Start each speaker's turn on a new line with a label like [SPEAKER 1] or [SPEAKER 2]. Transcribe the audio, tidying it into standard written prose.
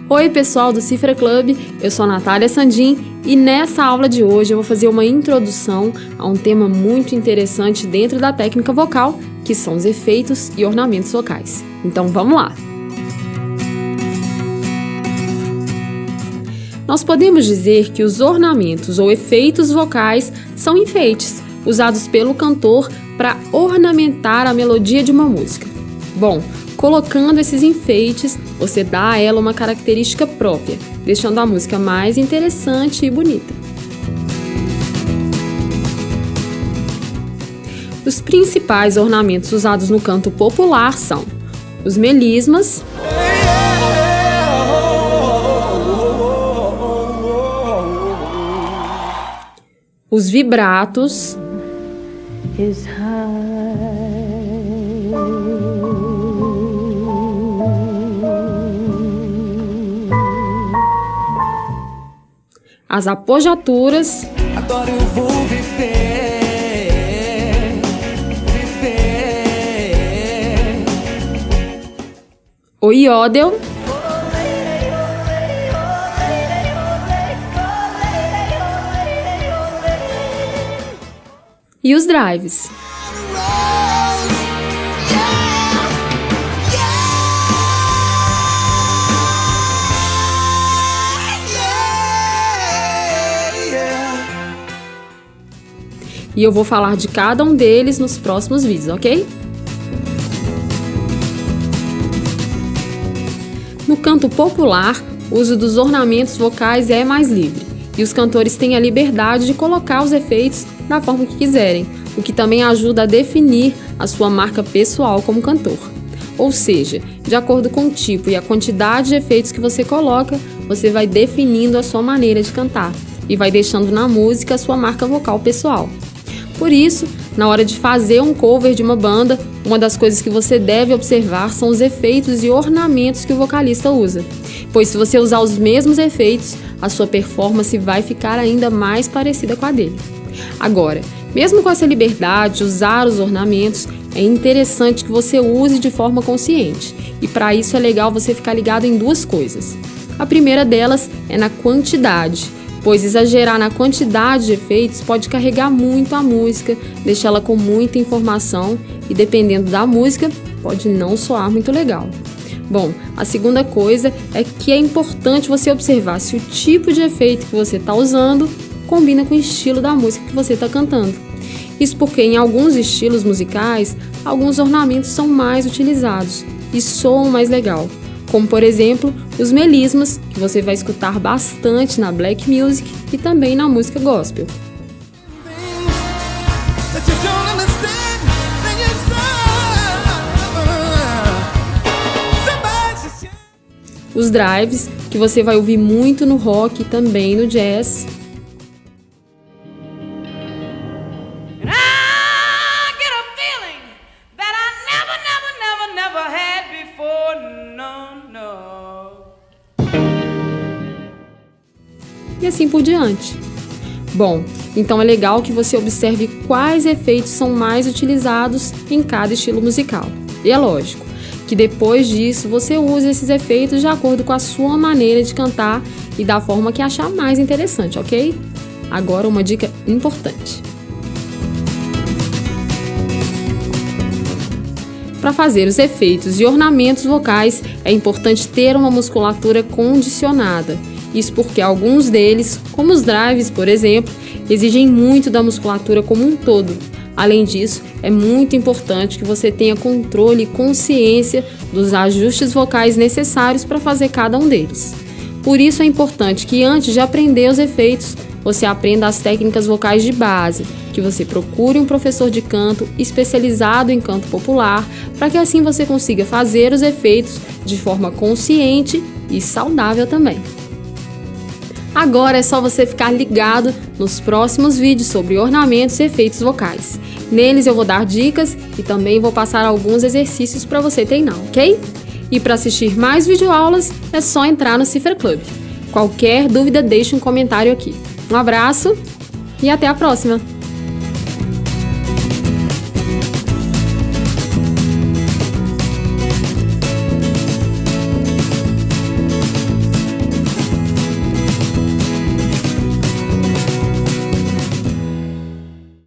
[SPEAKER 1] Oi pessoal do Cifra Club, eu sou a Natália Sandin e nessa aula de hoje eu vou fazer uma introdução a um tema muito interessante dentro da técnica vocal, que são os efeitos e ornamentos vocais. Então vamos lá! Nós podemos dizer que os ornamentos ou efeitos vocais são enfeites usados pelo cantor para ornamentar a melodia de uma música. Bom, colocando esses enfeites, você dá a ela uma característica própria, deixando a música mais interessante e bonita. Os principais ornamentos usados no canto popular são os melismas, os vibratos, as apojaturas,
[SPEAKER 2] agora eu vou viver,
[SPEAKER 1] o iodel, e os drives. E eu vou falar de cada um deles nos próximos vídeos, ok? No canto popular, o uso dos ornamentos vocais é mais livre, e os cantores têm a liberdade de colocar os efeitos da forma que quiserem, o que também ajuda a definir a sua marca pessoal como cantor. Ou seja, de acordo com o tipo e a quantidade de efeitos que você coloca, você vai definindo a sua maneira de cantar e vai deixando na música a sua marca vocal pessoal. Por isso, na hora de fazer um cover de uma banda, uma das coisas que você deve observar são os efeitos e ornamentos que o vocalista usa. Pois se você usar os mesmos efeitos, a sua performance vai ficar ainda mais parecida com a dele. Agora, mesmo com essa liberdade de usar os ornamentos, é interessante que você use de forma consciente. E para isso é legal você ficar ligado em duas coisas. A primeira delas é na quantidade, pois exagerar na quantidade de efeitos pode carregar muito a música, deixá-la com muita informação e, dependendo da música, pode não soar muito legal. Bom, a segunda coisa é que é importante você observar se o tipo de efeito que você está usando combina com o estilo da música que você está cantando. Isso porque em alguns estilos musicais, alguns ornamentos são mais utilizados e soam mais legal, como por exemplo os melismas, que você vai escutar bastante na black music e também na música gospel. Os drives, que você vai ouvir muito no rock e também no jazz. E assim por diante. Bom, então é legal que você observe quais efeitos são mais utilizados em cada estilo musical. E é lógico que depois disso você use esses efeitos de acordo com a sua maneira de cantar e da forma que achar mais interessante, ok? Agora uma dica importante. Para fazer os efeitos e ornamentos vocais, é importante ter uma musculatura condicionada. Isso porque alguns deles, como os drives, por exemplo, exigem muito da musculatura como um todo. Além disso, é muito importante que você tenha controle e consciência dos ajustes vocais necessários para fazer cada um deles. Por isso é importante que antes de aprender os efeitos, você aprenda as técnicas vocais de base, que você procure um professor de canto especializado em canto popular, para que assim você consiga fazer os efeitos de forma consciente e saudável também. Agora é só você ficar ligado nos próximos vídeos sobre ornamentos e efeitos vocais. Neles eu vou dar dicas e também vou passar alguns exercícios para você treinar, ok? E para assistir mais videoaulas é só entrar no Cifra Club. Qualquer dúvida deixe um comentário aqui. Um abraço e até a próxima!